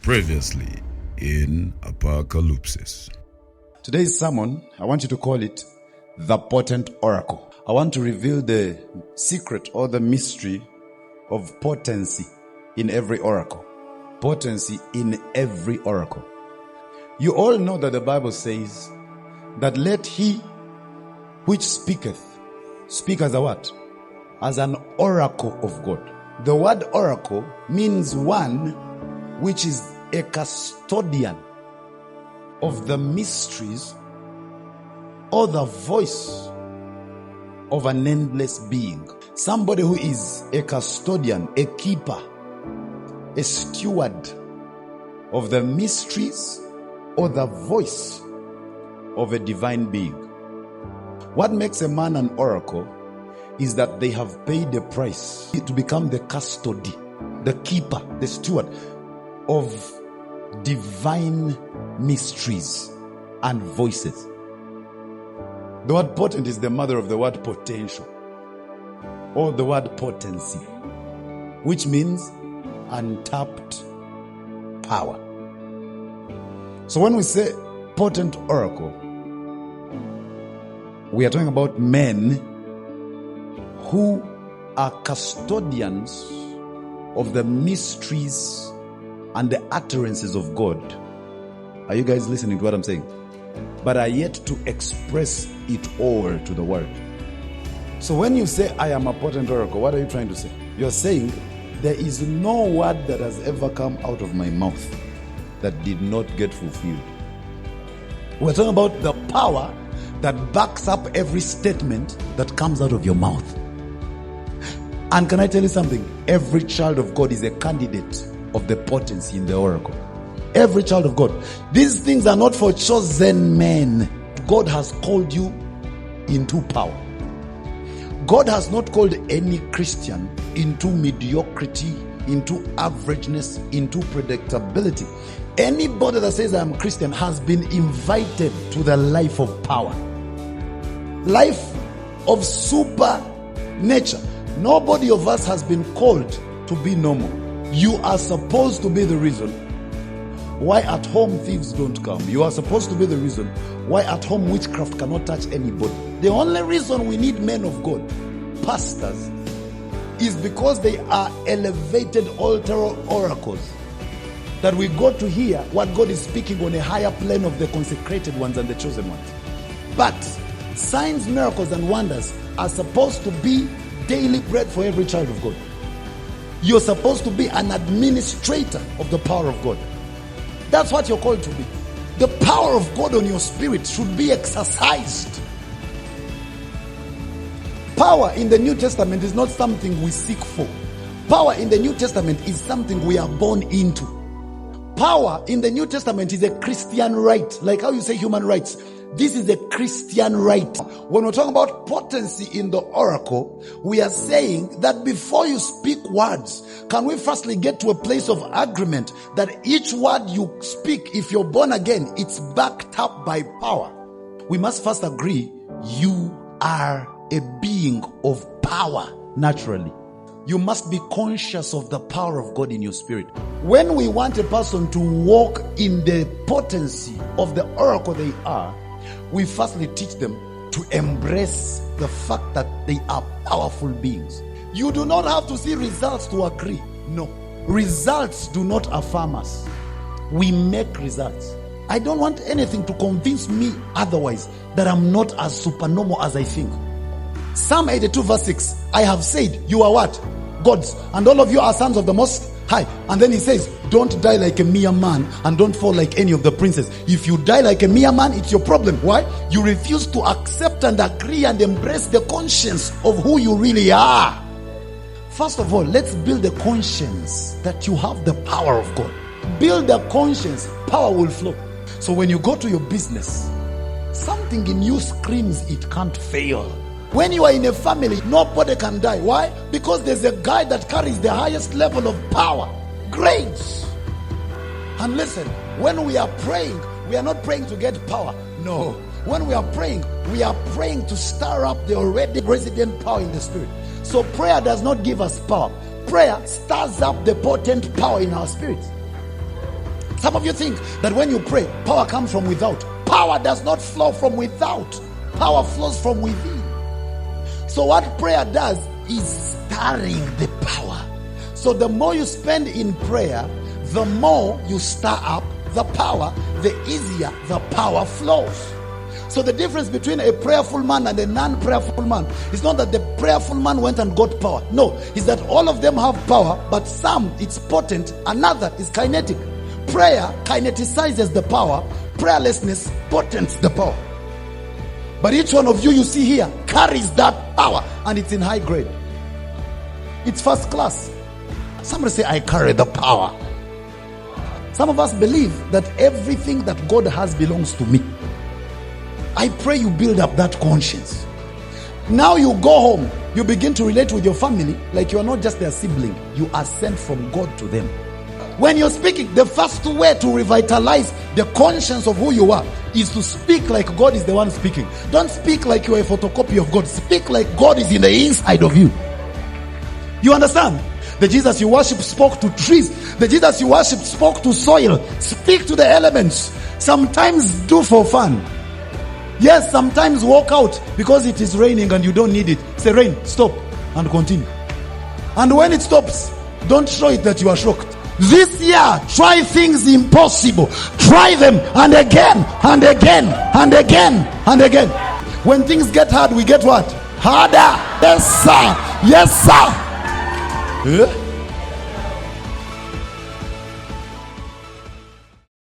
Previously in Apocalypse. Today's sermon, I want you to call it The Potent Oracle. I want to reveal the secret or the mystery of potency in every oracle. Potency in every oracle. You all know that the Bible says that let he which speaketh speak as a what? As an oracle of God. The word oracle means one which is a custodian of the mysteries or the voice of an endless being. Somebody who is a custodian, a keeper, a steward of the mysteries or the voice of a divine being. What makes a man an oracle is that they have paid a price to become the custody, the keeper, the steward of divine mysteries and voices. The word potent is the mother of the word potential or the word potency, which means untapped power. So when we say potent oracle, we are talking about men who are custodians of the mysteries and the utterances of God. Are you guys listening to what I'm saying? But are yet to express it all to the world. So when you say, I am a potent oracle, what are you trying to say? You're saying, there is no word that has ever come out of my mouth that did not get fulfilled. We're talking about the power that backs up every statement that comes out of your mouth. And can I tell you something? Every child of God is a candidate of the potency in the oracle. Every child of God. These things are not for chosen men. God has called you into power. God has not called any Christian into mediocrity, into averageness, into predictability. Anybody that says I'm Christian has been invited to the life of power. Life of super nature. Nobody of us has been called to be normal. You are supposed to be the reason why at home thieves don't come. You are supposed to be the reason why at home witchcraft cannot touch anybody. The only reason we need men of God, pastors, is because they are elevated altar oracles. That we go to hear what God is speaking on a higher plane of the consecrated ones and the chosen ones. But signs, miracles, and wonders are supposed to be daily bread for every child of God. You're supposed to be an administrator of the power of God. That's what you're called to be. The power of God on your spirit should be exercised. Power in the New Testament is not something we seek for. Power in the New Testament is something we are born into. Power in the New Testament is a Christian right. Like how you say human rights. This is a Christian right. When we're talking about potency in the oracle, we are saying that before you speak words, can we firstly get to a place of agreement that each word you speak, if you're born again, it's backed up by power. We must first agree you are a being of power naturally. You must be conscious of the power of God in your spirit. When we want a person to walk in the potency of the oracle they are, we firstly teach them to embrace the fact that they are powerful beings. You do not have to see results to agree. No. Results do not affirm us. We make results. I don't want anything to convince me otherwise that I'm not as supernormal as I think. Psalm 82 verse 6, I have said, you are what? Gods. And all of you are sons of the Most High. And then he says, don't die like a mere man and don't fall like any of the princes. If you die like a mere man, it's your problem. Why? You refuse to accept and agree and embrace the conscience of who you really are. First of all, let's build the conscience that you have the power of God. Build the conscience, power will flow. So when you go to your business, something in you screams it can't fail. When you are in a family, nobody can die. Why? Because there's a guy that carries the highest level of power. Grace. And listen, when we are praying, we are not praying to get power. No. When we are praying to stir up the already resident power in the spirit. So prayer does not give us power. Prayer stirs up the potent power in our spirits. Some of you think that when you pray, power comes from without. Power does not flow from without. Power flows from within. So what prayer does is stirring the power. So the more you spend in prayer, the more you stir up the power, the easier the power flows. So the difference between a prayerful man and a non-prayerful man is not that the prayerful man went and got power. No, it's that all of them have power, but some it's potent, another is kinetic. Prayer kineticizes the power, prayerlessness potents the power. But each one of you see here carries that power, and it's in high grade. It's first class. Somebody say, I carry the power. Some of us believe that everything that God has belongs to me. I pray you build up that conscience. Now you go home, you begin to relate with your family like you are not just their sibling. You are sent from God to them. When you're speaking, the first way to revitalize the conscience of who you are is to speak like God is the one speaking. Don't speak like you are a photocopy of God. Speak like God is in the inside of you. You understand? The Jesus you worship spoke to trees. The Jesus you worship spoke to soil. Speak to the elements. Sometimes do for fun. Yes, sometimes walk out because it is raining and you don't need it. Say, rain, stop, and continue. And when it stops, don't show it that you are shocked. This year, try things impossible. Try them, and again, and again, and again, and again. When things get hard, we get what? Harder. Yes, sir. Yes, sir.